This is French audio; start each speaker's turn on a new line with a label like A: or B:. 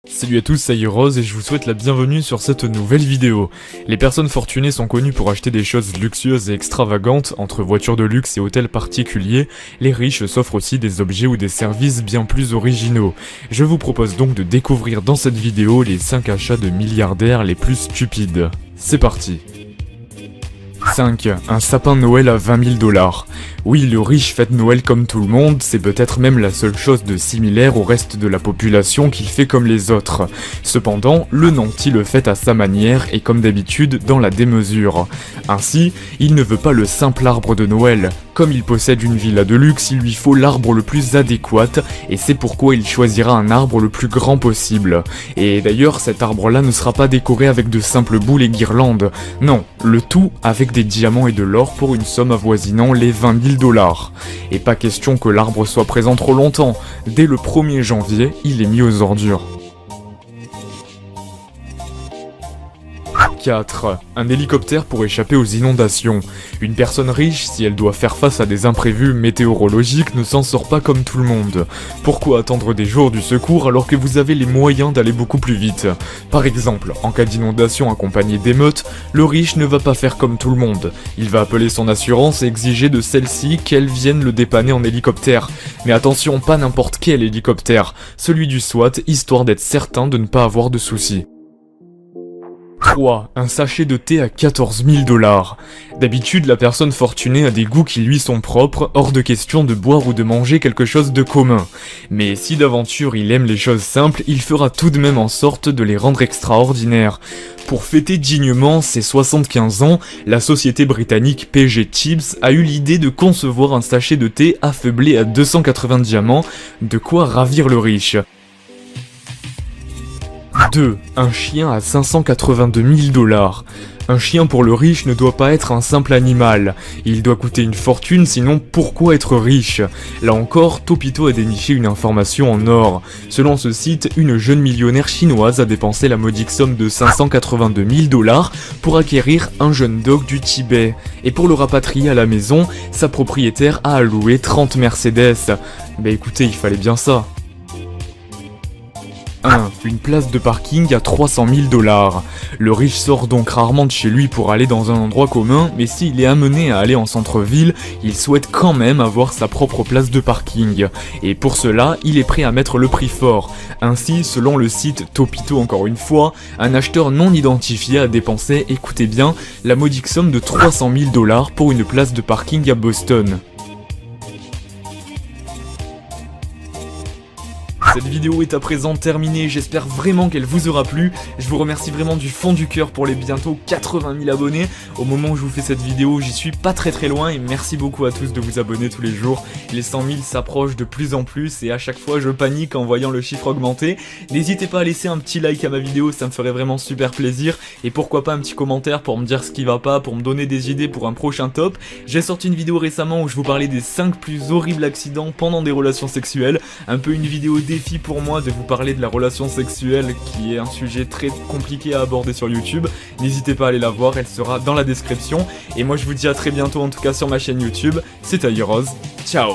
A: Salut à tous, c'est Heroes et je vous souhaite la bienvenue sur cette nouvelle vidéo. Les personnes fortunées sont connues pour acheter des choses luxueuses et extravagantes, entre voitures de luxe et hôtels particuliers. Les riches s'offrent aussi des objets ou des services bien plus originaux. Je vous propose donc de découvrir dans cette vidéo les 5 achats de milliardaires les plus stupides. C'est parti. 5. Un sapin de Noël à 20 000 $. Oui, le riche fête Noël comme tout le monde, c'est peut-être même la seule chose de similaire au reste de la population qu'il fait comme les autres. Cependant, le nanti le fait à sa manière et comme d'habitude dans la démesure. Ainsi, il ne veut pas le simple arbre de Noël. Comme il possède une villa de luxe, il lui faut l'arbre le plus adéquat, et c'est pourquoi il choisira un arbre le plus grand possible. Et d'ailleurs, cet arbre-là ne sera pas décoré avec de simples boules et guirlandes. Non, le tout avec des diamants et de l'or pour une somme avoisinant les 20 000 $. Et pas question que l'arbre soit présent trop longtemps. Dès le 1er janvier, il est mis aux ordures. 4. Un hélicoptère pour échapper aux inondations. Une personne riche, si elle doit faire face à des imprévus météorologiques, ne s'en sort pas comme tout le monde. Pourquoi attendre des jours du secours alors que vous avez les moyens d'aller beaucoup plus vite? Par exemple, en cas d'inondation accompagnée d'émeutes, le riche ne va pas faire comme tout le monde. Il va appeler son assurance et exiger de celle-ci qu'elle vienne le dépanner en hélicoptère. Mais attention, pas n'importe quel hélicoptère, celui du SWAT, histoire d'être certain de ne pas avoir de soucis. 3. Un sachet de thé à 14 000 $. D'habitude, la personne fortunée a des goûts qui lui sont propres, hors de question de boire ou de manger quelque chose de commun. Mais si d'aventure il aime les choses simples, il fera tout de même en sorte de les rendre extraordinaires. Pour fêter dignement ses 75 ans, la société britannique PG Tips a eu l'idée de concevoir un sachet de thé affublé à 280 diamants, de quoi ravir le riche. 2. Un chien à 582 000 $. Un chien pour le riche ne doit pas être un simple animal. Il doit coûter une fortune, sinon pourquoi être riche? Là encore, Topito a déniché une information en or. Selon ce site, une jeune millionnaire chinoise a dépensé la modique somme de 582 000 $ pour acquérir un jeune dog du Tibet. Et pour le rapatrier à la maison, sa propriétaire a alloué 30 Mercedes. Bah écoutez, il fallait bien ça. 1. Une place de parking à 300 000 $. Le riche sort donc rarement de chez lui pour aller dans un endroit commun, mais s'il est amené à aller en centre-ville, il souhaite quand même avoir sa propre place de parking. Et pour cela, il est prêt à mettre le prix fort. Ainsi, selon le site Topito encore une fois, un acheteur non identifié a dépensé, écoutez bien, la modique somme de 300 000 $ pour une place de parking à Boston. Cette vidéo est à présent terminée, j'espère vraiment qu'elle vous aura plu. Je vous remercie vraiment du fond du cœur pour les bientôt 80 000 abonnés. Au moment où je vous fais cette vidéo, j'y suis pas très loin et merci beaucoup à tous de vous abonner tous les jours. Les 100 000 s'approchent de plus en plus et à chaque fois je panique en voyant le chiffre augmenter. N'hésitez pas à laisser un petit like à ma vidéo, ça me ferait vraiment super plaisir. Et pourquoi pas un petit commentaire pour me dire ce qui va pas, pour me donner des idées pour un prochain top. J'ai sorti une vidéo récemment où je vous parlais des 5 plus horribles accidents pendant des relations sexuelles. Un peu une vidéo défi pour moi de vous parler de la relation sexuelle qui est un sujet très compliqué à aborder sur YouTube. N'hésitez pas à aller la voir, elle sera dans la description. Et moi je vous dis à très bientôt en tout cas sur ma chaîne YouTube. C'était Heroes, ciao.